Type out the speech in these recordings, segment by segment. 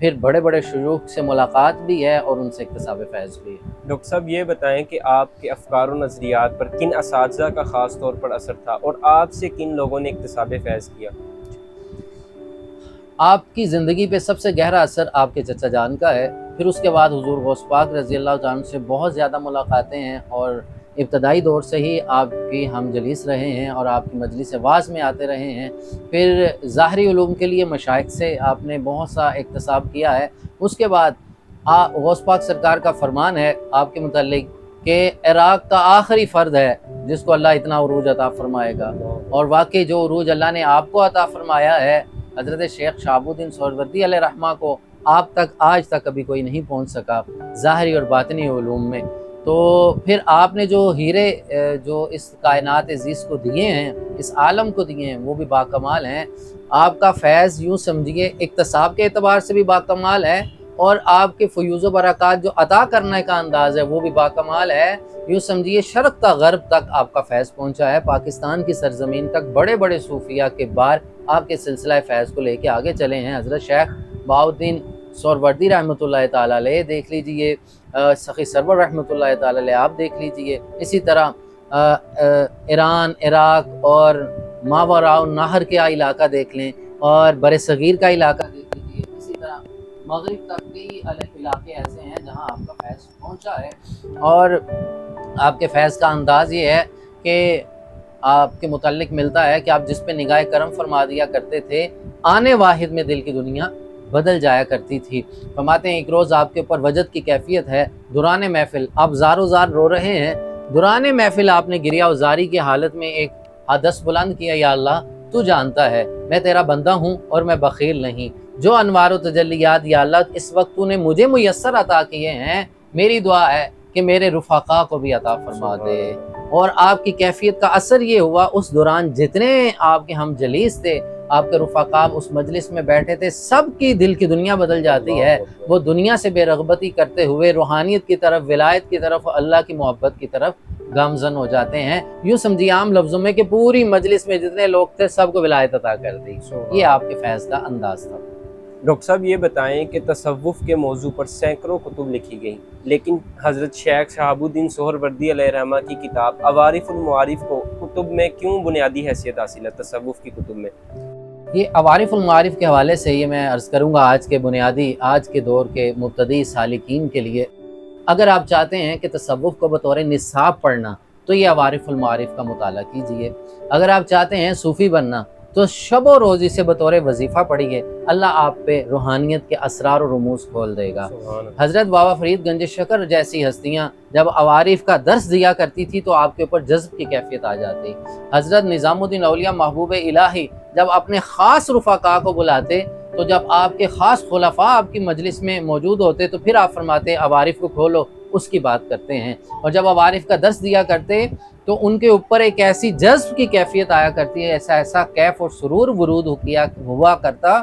پھر بڑے بڑے شیوخ سے ملاقات بھی ہے اور ان سے اکتساب فیض بھی ہے۔ ڈاکٹر صاحب یہ بتائیں کہ آپ کے افکار و نظریات پر کن اساتذہ کا خاص طور پر اثر تھا اور آپ سے کن لوگوں نے اکتساب فیض کیا؟ آپ کی زندگی پہ سب سے گہرا اثر آپ کے چچا جان کا ہے، پھر اس کے بعد حضور غوث پاک رضی اللہ تعالیٰ عنہ سے بہت زیادہ ملاقاتیں ہیں، اور ابتدائی دور سے ہی آپ کی ہم جلیس رہے ہیں اور آپ کی مجلس واعظ میں آتے رہے ہیں۔ پھر ظاہری علوم کے لیے مشائخ سے آپ نے بہت سا اکتساب کیا ہے۔ اس کے بعد غوث پاک سرکار کا فرمان ہے آپ کے متعلق کہ عراق کا آخری فرد ہے جس کو اللہ اتنا عروج عطا فرمائے گا، اور واقعی جو عروج اللہ نے آپ کو عطا فرمایا ہے حضرت شیخ شہاب الدین سہروردی علیہ رحمہ کو آپ تک آج تک کبھی کوئی نہیں پہنچ سکا ظاہری اور باطنی علوم میں۔ تو پھر آپ نے جو ہیرے جو اس کائنات عزیز کو دیے ہیں، اس عالم کو دیے ہیں، وہ بھی باکمال ہیں۔ آپ کا فیض یوں سمجھیے اکتساب کے اعتبار سے بھی باکمال ہے، اور آپ کے فیوز و برکات جو عطا کرنے کا انداز ہے وہ بھی باکمال ہے۔ یوں سمجھیے شرق تا غرب تک آپ کا فیض پہنچا ہے، پاکستان کی سرزمین تک بڑے بڑے صوفیہ کے بار آپ کے سلسلہ فیض کو لے کے آگے چلے ہیں۔ حضرت شیخ بہاؤالدین سہروردی رحمۃ اللہ تعالیٰ علیہ دیکھ لیجئے، سخی سرور رحمۃ اللہ تعالیٰ علیہ آپ دیکھ لیجئے، اسی طرح ایران، عراق اور ماوراء النہر کا علاقہ دیکھ لیں، اور بر صغیر کا علاقہ دیکھ لیجئے، اسی طرح مغرب تک بھی علاقے ایسے ہیں جہاں آپ کا فیض پہنچا ہے۔ اور آپ کے فیض کا انداز یہ ہے کہ آپ کے متعلق ملتا ہے کہ آپ جس پہ نگاہ کرم فرما دیا کرتے تھے، آنے واحد میں دل کی دنیا بدل جایا کرتی تھی۔ فرماتے ہیں ایک روز آپ کے اوپر وجد کی کیفیت ہے، دوران محفل آپ زار و زار رو رہے ہیں، دوران محفل آپ نے گریہ و زاری کی حالت میں ایک حدث بلند کیا، یا اللہ تو جانتا ہے میں تیرا بندہ ہوں اور میں بخیل نہیں، جو انوار و تجلیات یا اللہ اس وقت تو نے مجھے میسر عطا کیے ہیں، میری دعا ہے کہ میرے رفقا کو بھی عطا فرما دے۔ اور آپ کی کیفیت کا اثر یہ ہوا، اس دوران جتنے آپ کے ہم جلیس تھے، آپ کے رفقا اس مجلس میں بیٹھے تھے، سب کی دل کی دنیا بدل جاتی ہے، وہ دنیا سے بے رغبتی کرتے ہوئے روحانیت کی طرف، ولایت کی طرف، اللہ کی محبت کی طرف گامزن ہو جاتے ہیں۔ یوں سمجھیے عام لفظوں میں کہ پوری مجلس میں جتنے لوگ تھے سب کو ولایت عطا کر دی۔ یہ آپ کے فیض کا انداز تھا۔ ڈاکٹر صاحب یہ بتائیں کہ تصوف کے موضوع پر سینکڑوں کتب لکھی گئیں، لیکن حضرت شیخ شہاب الدین سہروردی علیہ رحمہ کی کتاب عوارف المعارف کو کتب میں کیوں بنیادی حیثیت حاصل ہے تصوف کی کتب میں؟ یہ عوارف المعارف کے حوالے سے یہ میں عرض کروں گا آج کے دور کے مبتدی سالکین کے لیے، اگر آپ چاہتے ہیں کہ تصوف کو بطور نصاب پڑھنا تو یہ عوارف المعارف کا مطالعہ کیجئے، اگر آپ چاہتے ہیں صوفی بننا تو شب و روز اسے بطور وظیفہ پڑھیے، اللہ آپ پہ روحانیت کے اسرار و رموز کھول دے گا۔ حضرت بابا فرید گنج شکر جیسی ہستیاں جب عوارف کا درس دیا کرتی تھی تو آپ کے اوپر جذب کی کیفیت آ جاتی۔ حضرت نظام الدین اولیاء محبوب الہی جب اپنے خاص رفقا کو بلاتے تو جب آپ کے خاص خلفاء آپ کی مجلس میں موجود ہوتے تو پھر آپ فرماتے عوارف کو کھولو، اس کی بات کرتے ہیں، اور جب عوارف کا درس دیا کرتے تو ان کے اوپر ایک ایسی جذب کی کیفیت آیا کرتی ہے، ایسا کیف اور سرور ورود ہوا کرتا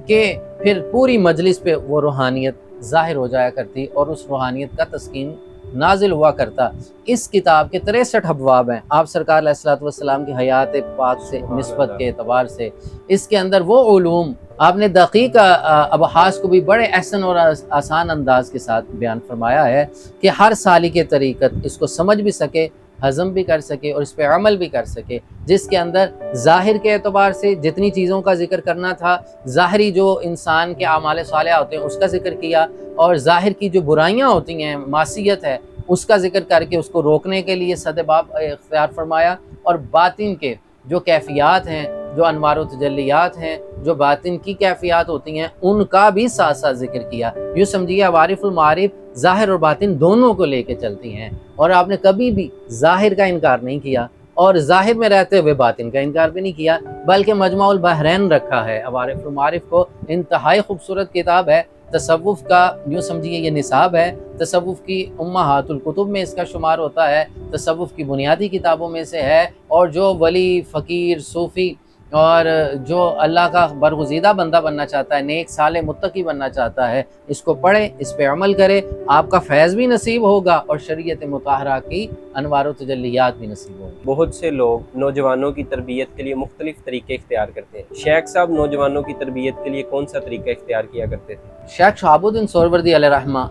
کہ پھر پوری مجلس پہ وہ روحانیت ظاہر ہو جایا کرتی اور اس روحانیت کا تسکین نازل ہوا کرتا۔ اس کتاب کے 63 ابواب ہیں، آپ سرکار علیہ الصلوۃ والسلام کی حیات پاک سے نسبت کے اعتبار سے اس کے اندر وہ علوم آپ نے دقیق ابحاث کو بھی بڑے احسن اور آسان انداز کے ساتھ بیان فرمایا ہے کہ ہر سالک طریقت اس کو سمجھ بھی سکے، ہضم بھی کر سکے اور اس پہ عمل بھی کر سکے، جس کے اندر ظاہر کے اعتبار سے جتنی چیزوں کا ذکر کرنا تھا، ظاہری جو انسان کے اعمال صالحہ ہوتے ہیں اس کا ذکر کیا، اور ظاہر کی جو برائیاں ہوتی ہیں، معصیت ہے، اس کا ذکر کر کے اس کو روکنے کے لیے صد باب اختیار فرمایا، اور باطن کے جو کیفیات ہیں، جو انوار و تجلیات ہیں، جو باطن کی کیفیات ہوتی ہیں، ان کا بھی ساتھ ساتھ ذکر کیا۔ یوں سمجھیے عوارف المعارف ظاہر اور باطن دونوں کو لے کے چلتی ہیں، اور آپ نے کبھی بھی ظاہر کا انکار نہیں کیا اور ظاہر میں رہتے ہوئے باطن کا انکار بھی نہیں کیا، بلکہ مجمع البحرین رکھا ہے عوارف المعارف کو۔ انتہائی خوبصورت کتاب ہے، تصوف کا یوں سمجھیے یہ نصاب ہے، تصوف کی امہات الکتب میں اس کا شمار ہوتا ہے، تصوف کی بنیادی کتابوں میں سے ہے، اور جو ولی، فقیر، صوفی اور جو اللہ کا برگزیدہ بندہ بننا چاہتا ہے، نیک صالح متقی بننا چاہتا ہے، اس کو پڑھے، اس پہ عمل کرے، آپ کا فیض بھی نصیب ہوگا اور شریعت مطہرہ کی انوار و تجلیات بھی نصیب ہوگی۔ بہت سے لوگ نوجوانوں کی تربیت کے لیے مختلف طریقے اختیار کرتے ہیں۔ شیخ صاحب نوجوانوں کی تربیت کے لیے کون سا طریقہ اختیار کیا کرتے تھے؟ شیخ شہاب الدین سہروردی علیہ رحمہ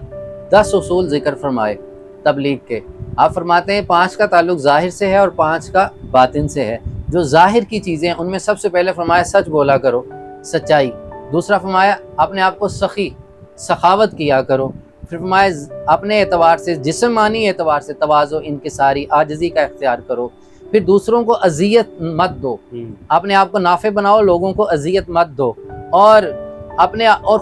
10 اصول ذکر فرمائے تبلیغ کے۔ آپ فرماتے ہیں 5 کا تعلق ظاہر سے ہے اور 5 کا باطن سے ہے۔ جو ظاہر کی چیزیں ان میں سب سے پہلے فرمایا سچ بولا کرو، سچائی۔ دوسرا فرمایا اپنے آپ کو سخی، سخاوت کیا کرو۔ پھر فرمایا اپنے اعتبار سے، جسمانی اعتبار سے تواضع، انکساری، عاجزی کا اختیار کرو۔ پھر دوسروں کو اذیت مت دو، اپنے آپ کو نافع بناؤ، لوگوں کو اذیت مت دو، اور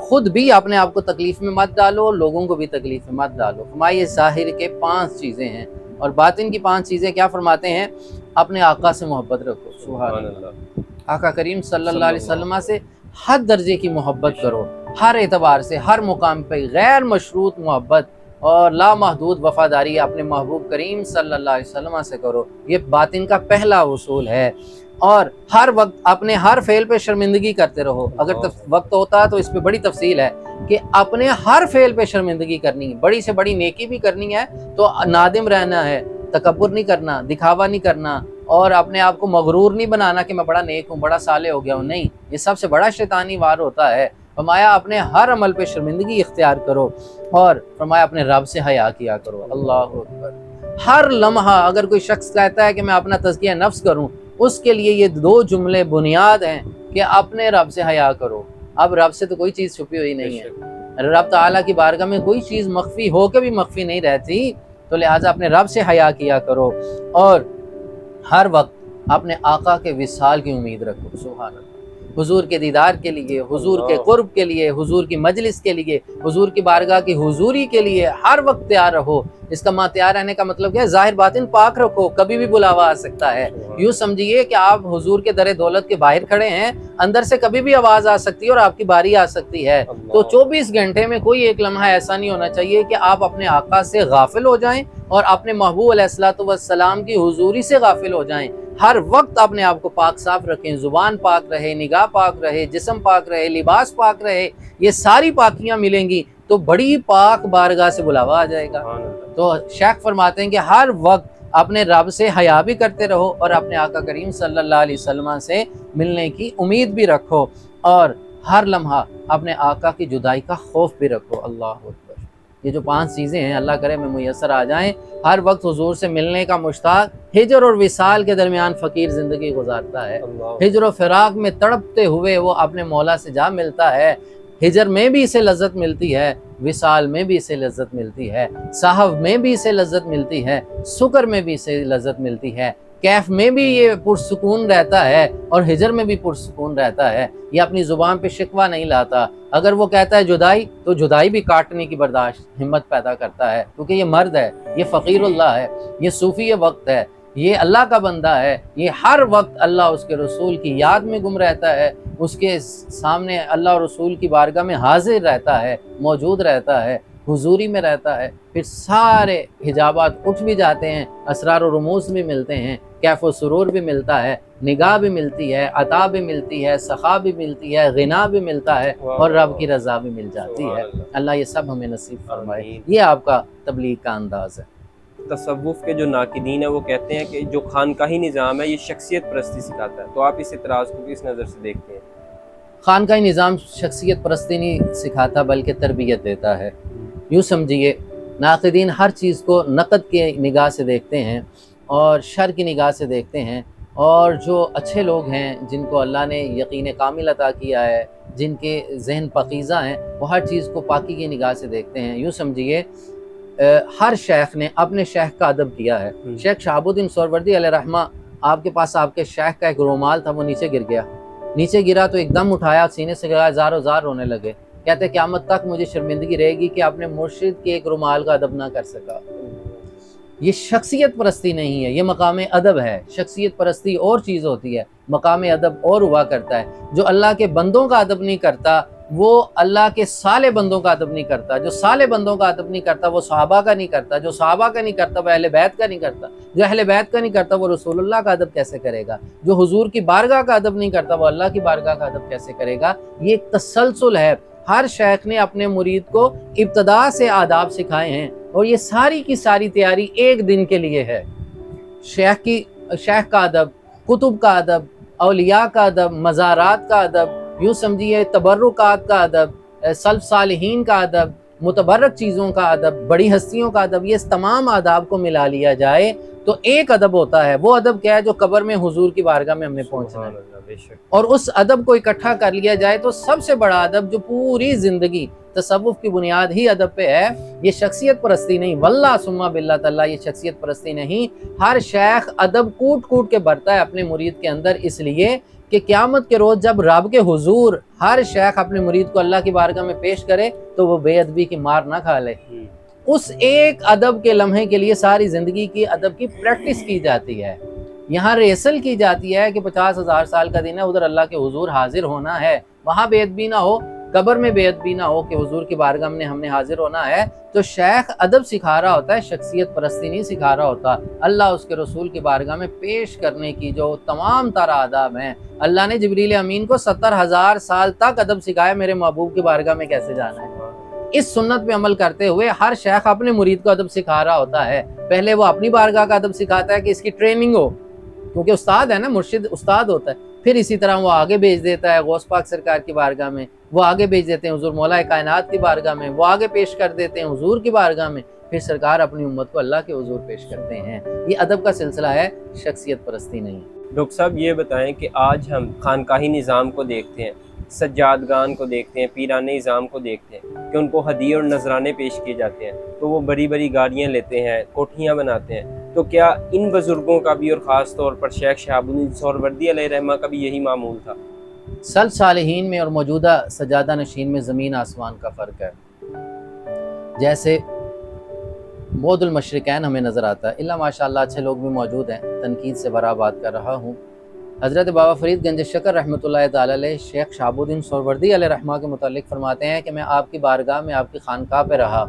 خود بھی اپنے آپ کو تکلیف میں مت ڈالو، لوگوں کو بھی تکلیف میں مت ڈالو۔ فرمایا یہ ظاہر کے 5 چیزیں ہیں، اور باطن کی 5 چیزیں کیا فرماتے ہیں؟ اپنے آقا سے محبت رکھو، سبحان اللہ، آقا کریم صلی اللہ علیہ وسلم سے حد درجے کی محبت کرو، ہر اعتبار سے، ہر مقام پہ غیر مشروط محبت اور لامحدود وفاداری اپنے محبوب کریم صلی اللہ علیہ وسلم سے کرو۔ یہ باطن کا پہلا اصول ہے۔ اور ہر وقت اپنے ہر فعل پہ شرمندگی کرتے رہو۔ اگر وقت ہوتا تو اس پہ بڑی تفصیل ہے کہ اپنے ہر فعل پہ شرمندگی کرنی ہے، بڑی سے بڑی نیکی بھی کرنی ہے تو نادم رہنا ہے، تکبر نہیں کرنا، دکھاوا نہیں کرنا، اور اپنے آپ کو مغرور نہیں بنانا کہ میں بڑا نیک ہوں، بڑا صالح ہو گیا ہوں۔ نہیں، یہ سب سے بڑا شیطانی وار ہوتا ہے۔ فرمایا اپنے ہر عمل پہ شرمندگی اختیار کرو، اور فرمایا اپنے رب سے حیا کیا کرو۔ اللہ اکبر۔ ہر لمحہ اگر کوئی شخص کہتا ہے کہ میں اپنا تزکیہ نفس کروں، اس کے لیے یہ 2 جملے بنیاد ہیں کہ اپنے رب سے حیا کرو۔ اب رب سے تو کوئی چیز چھپی ہوئی نہیں ہے، رب تعالیٰ کی بارگاہ میں کوئی چیز مخفی ہو کے بھی مخفی نہیں رہتی، تو لہٰذا اپنے رب سے حیا کیا کرو، اور ہر وقت اپنے آقا کے وصال کی امید رکھو، سبحان اللہ، حضور کے دیدار کے لیے، حضور کے قرب کے لیے، حضور کی مجلس کے لیے، حضور کی بارگاہ کی حضوری کے لیے ہر وقت تیار رہو۔ اس کا تیار رہنے کا مطلب کیا ہے؟ ظاہر باطن پاک رکھو، کبھی بھی بلاوا آ سکتا ہے۔ یوں سمجھیے کہ آپ حضور کے در دولت کے باہر کھڑے ہیں، اندر سے کبھی بھی آواز آ سکتی ہے اور آپ کی باری آ سکتی ہے۔ تو 24 گھنٹے میں کوئی ایک لمحہ ایسا نہیں ہونا چاہیے کہ آپ اپنے آقا سے غافل ہو جائیں اور اپنے محبوب علیہ الصلوۃ والسلام کی حضوری سے غافل ہو جائیں۔ ہر وقت اپنے آپ کو پاک صاف رکھیں، زبان پاک رہے، نگاہ پاک رہے، جسم پاک رہے، لباس پاک رہے، یہ ساری پاکیاں ملیں گی تو بڑی پاک بارگاہ سے بلاوا آ جائے گا۔ تو شیخ فرماتے ہیں کہ ہر وقت اپنے رب سے حیا بھی کرتے رہو اور اپنے آقا کریم صلی اللہ علیہ وسلم سے ملنے کی امید بھی رکھو، اور ہر لمحہ اپنے آقا کی جدائی کا خوف بھی رکھو۔ اللہ اکبر۔ یہ جو 5 چیزیں ہیں اللہ کرے میں میسر آ جائیں۔ ہر وقت حضور سے ملنے کا مشتاق ہجر اور وصال کے درمیان فقیر زندگی گزارتا ہے، ہجر و فراق میں تڑپتے ہوئے وہ اپنے مولا سے جا ملتا ہے۔ ہجر میں بھی اسے لذت ملتی ہے، وصال میں بھی اسے لذت ملتی ہے، صحو میں بھی اسے لذت ملتی ہے، سکر میں بھی اسے لذت ملتی ہے، کیف میں بھی یہ پرسکون رہتا ہے اور ہجر میں بھی پرسکون رہتا ہے۔ یہ اپنی زبان پہ شکوہ نہیں لاتا۔ اگر وہ کہتا ہے جدائی تو جدائی بھی کاٹنے کی برداشت ہمت پیدا کرتا ہے، کیونکہ یہ مرد ہے، یہ فقیر اللہ ہے، یہ صوفی وقت ہے، یہ اللہ کا بندہ ہے، یہ ہر وقت اللہ اس کے رسول کی یاد میں گم رہتا ہے، اس کے سامنے اللہ اور رسول کی بارگاہ میں حاضر رہتا ہے، موجود رہتا ہے، حضوری میں رہتا ہے۔ پھر سارے حجابات اٹھ بھی جاتے ہیں، اسرار و رموز بھی ملتے ہیں، کیف و سرور بھی ملتا ہے، نگاہ بھی ملتی ہے، عطا بھی ملتی ہے، سخا بھی ملتی ہے، غنا بھی ملتا ہے، اور رب کی رضا بھی مل جاتی ہے۔ اللہ یہ سب ہمیں نصیب فرمائے۔ یہ آپ کا تبلیغ کا انداز ہے۔ تصوف کے جو ناقدین ہیں وہ کہتے ہیں کہ جو خانقاہی نظام ہے یہ شخصیت پرستی سکھاتا ہے، تو آپ اس اعتراض کو کس نظر سے دیکھتے ہیں؟ خانقاہی نظام شخصیت پرستی نہیں سکھاتا بلکہ تربیت دیتا ہے۔ یوں سمجھیے ناقدین ہر چیز کو نقد کی نگاہ سے دیکھتے ہیں اور شر کی نگاہ سے دیکھتے ہیں، اور جو اچھے لوگ ہیں جن کو اللہ نے یقین کامل عطا کیا ہے، جن کے ذہن پاکیزہ ہیں، وہ ہر چیز کو پاکی کی نگاہ سے دیکھتے ہیں۔ یوں سمجھیے ہر شیخ نے اپنے شیخ کا ادب کیا ہے۔ شیخ شہاب الدین سہروردی علیہ رحمہ، آپ کے پاس آپ کے شیخ کا ایک رومال تھا، وہ نیچے گر گیا، نیچے گرا تو ایک دم اٹھایا، سینے سے گرا، زار و زار رونے لگے، کہتے قیامت تک مجھے شرمندگی رہے گی کہ اپنے مرشد کے ایک رومال کا ادب نہ کر سکا۔ یہ شخصیت پرستی نہیں ہے، یہ مقام ادب ہے۔ شخصیت پرستی اور چیز ہوتی ہے، مقام ادب اور ہوا کرتا ہے۔ جو اللہ کے بندوں کا ادب نہیں کرتا وہ اللہ کے صالح بندوں کا ادب نہیں کرتا، جو صالح بندوں کا ادب نہیں کرتا وہ صحابہ کا نہیں کرتا، جو صحابہ کا نہیں کرتا وہ اہل بیت کا نہیں کرتا، جو اہل بیت کا نہیں کرتا وہ رسول اللہ کا ادب کیسے کرے گا، جو حضور کی بارگاہ کا ادب نہیں کرتا وہ اللہ کی بارگاہ کا ادب کیسے کرے گا۔ یہ ایک تسلسل ہے، ہر شیخ نے اپنے مرید کو ابتدا سے آداب سکھائے ہیں، اور یہ ساری کی ساری تیاری ایک دن کے لیے ہے۔ شیخ کا ادب، کتب کا ادب، اولیاء کا ادب، مزارات کا ادب، یوں سمجھیے تبرکات کا ادب، سلف صالحین کا ادب، متبرک چیزوں کا ادب، بڑی ہستیوں کا ادب، یہ تمام آداب کو ملا لیا جائے تو ایک ادب ہوتا ہے۔ وہ ادب کیا ہے؟ جو قبر میں حضور کی بارگاہ میں ہم نے پہنچنا ہے، اور اس ادب کو اکٹھا کر لیا جائے تو سب سے بڑا ادب جو پوری زندگی تصوف کی بنیاد ہی ادب پہ ہے، یہ شخصیت پرستی نہیں، واللہ ثم باللہ تعالیٰ یہ شخصیت پرستی نہیں۔ ہر شیخ ادب کوٹ کوٹ کے بھرتا ہے اپنے مرید کے اندر، اس لیے کہ قیامت کے روز جب رب کے حضور ہر شیخ اپنے مرید کو اللہ کی بارگاہ میں پیش کرے تو وہ بے ادبی کی مار نہ کھا لے۔ اس ایک ادب کے لمحے کے لیے ساری زندگی کی ادب کی پریکٹس کی جاتی ہے۔ یہاں ریسل کی جاتی ہے کہ 50,000 سال کا دن ہے، ادھر اللہ کے حضور حاضر ہونا ہے، وہاں بے ادبی نہ ہو، قبر میں بے ادبی نہ ہو کہ حضور کی بارگاہ میں ہم نے حاضر ہونا ہے۔ تو شیخ ادب سکھا رہا ہوتا ہے، شخصیت پرستی نہیں سکھا رہا ہوتا۔ اللہ اس کے رسول کی بارگاہ میں پیش کرنے کی جو تمام تر آداب ہیں، اللہ نے جبریل امین کو 70,000 سال تک ادب سکھایا، میرے محبوب کی بارگاہ میں کیسے جانا ہے۔ اس سنت پہ عمل کرتے ہوئے ہر شیخ اپنے مرید کو ادب سکھا رہا ہوتا ہے۔ پہلے وہ اپنی بارگاہ کا ادب سکھاتا ہے کہ اس کی ٹریننگ ہو، کیونکہ استاد ہے نا، مرشد استاد ہوتا ہے۔ پھر اسی طرح وہ آگے بھیج دیتا ہے غوث پاک سرکار کی بارگاہ میں، وہ آگے بھیج دیتے ہیں حضور مولا کائنات کی بارگاہ میں، وہ آگے پیش کر دیتے ہیں حضور کی بارگاہ میں، پھر سرکار اپنی امت کو اللہ کے حضور پیش کرتے ہیں۔ یہ ادب کا سلسلہ ہے، شخصیت پرستی نہیں۔ ڈاکٹر صاحب یہ بتائیں کہ آج ہم خانقاہی نظام کو دیکھتے ہیں، سجادگان کو دیکھتے ہیں، پیران نظام کو دیکھتے ہیں کہ ان کو ہدیے اور نذرانے پیش کیے جاتے ہیں، تو وہ بڑی بڑی گاڑیاں لیتے ہیں، کوٹھیاں بناتے ہیں۔ تو کیا ان بزرگوں کا بھی اور خاص طور پر شیخ شہاب الدین سہروردی علیہ رحمہ کا بھی یہی معمول تھا؟ سلف صالحین میں اور موجودہ سجادہ نشین میں زمین آسمان کا فرق ہے۔ جیسے بعد المشرقین ہمیں نظر آتا ہے، اللہ ماشاءاللہ اچھے لوگ بھی موجود ہیں، تنقید سے برا بات کر رہا ہوں۔ حضرت بابا فرید گنج شکر رحمۃ اللہ تعالی علیہ شیخ شہاب الدین سہروردی علیہ رحمہ کے متعلق فرماتے ہیں کہ میں آپ کی بارگاہ میں آپ کی خانقاہ پہ رہا،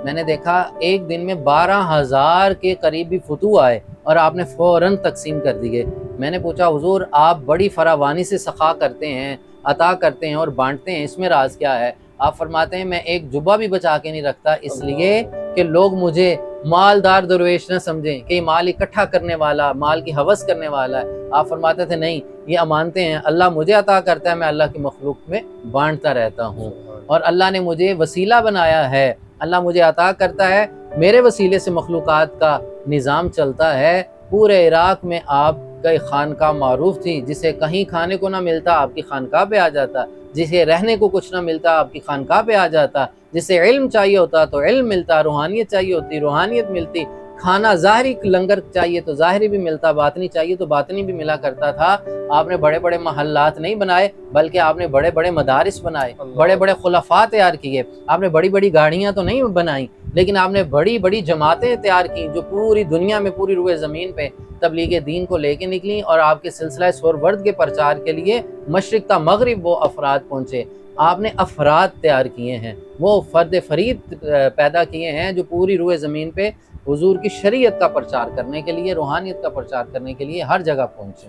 میں نے دیکھا ایک دن میں 12,000 کے قریبی فتوح آئے اور آپ نے فوراً تقسیم کر دیے۔ میں نے پوچھا حضور آپ بڑی فراوانی سے سخا کرتے ہیں، عطا کرتے ہیں اور بانٹتے ہیں، اس میں راز کیا ہے؟ آپ فرماتے ہیں میں ایک جبہ بھی بچا کے نہیں رکھتا، اس لیے کہ لوگ مجھے مالدار درویش نہ سمجھیں کہ یہ مال اکٹھا کرنے والا، مال کی ہوس کرنے والا ہے۔ آپ فرماتے تھے نہیں، یہ امانتیں ہیں، اللہ مجھے عطا کرتا ہے، میں اللہ کی مخلوق میں بانٹتا رہتا ہوں، اور اللہ نے مجھے وسیلہ بنایا ہے، اللہ مجھے عطا کرتا ہے، میرے وسیلے سے مخلوقات کا نظام چلتا ہے۔ پورے عراق میں آپ کا ایک خانقاہ معروف تھی، جسے کہیں کھانے کو نہ ملتا آپ کی خانقاہ پہ آ جاتا، جسے رہنے کو کچھ نہ ملتا آپ کی خانقاہ پہ آ جاتا، جسے علم چاہیے ہوتا تو علم ملتا، روحانیت چاہیے ہوتی روحانیت ملتی، کھانا ظاہری لنگر چاہیے تو ظاہری بھی ملتا، باطنی چاہیے تو باطنی بھی ملا کرتا تھا۔ آپ نے بڑے بڑے محلات نہیں بنائے، بلکہ آپ نے بڑے بڑے مدارس بنائے، بڑے بڑے خلفاء تیار کیے۔ آپ نے بڑی بڑی گاڑیاں تو نہیں بنائیں، لیکن آپ نے بڑی بڑی جماعتیں تیار کی جو پوری دنیا میں، پوری روئے زمین پہ تبلیغ دین کو لے کے نکلیں، اور آپ کے سلسلہ سہرورد کے پرچار کے لیے مشرق تا مغرب وہ افراد پہنچے۔ آپ نے افراد تیار کیے ہیں، وہ فرد فرید پیدا کیے ہیں جو پوری روئے زمین پہ حضور کی شریعت کا پرچار کرنے کے لیے، روحانیت کا پرچار کرنے کے لیے ہر جگہ پہنچے۔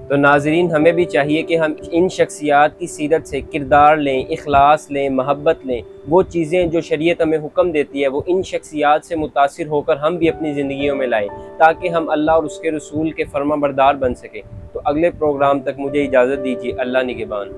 تو ناظرین ہمیں بھی چاہیے کہ ہم ان شخصیات کی سیرت سے کردار لیں، اخلاص لیں، محبت لیں، وہ چیزیں جو شریعت ہمیں حکم دیتی ہے وہ ان شخصیات سے متاثر ہو کر ہم بھی اپنی زندگیوں میں لائیں، تاکہ ہم اللہ اور اس کے رسول کے فرما بردار بن سکیں۔ تو اگلے پروگرام تک مجھے اجازت دیجیے، اللہ نگہبان۔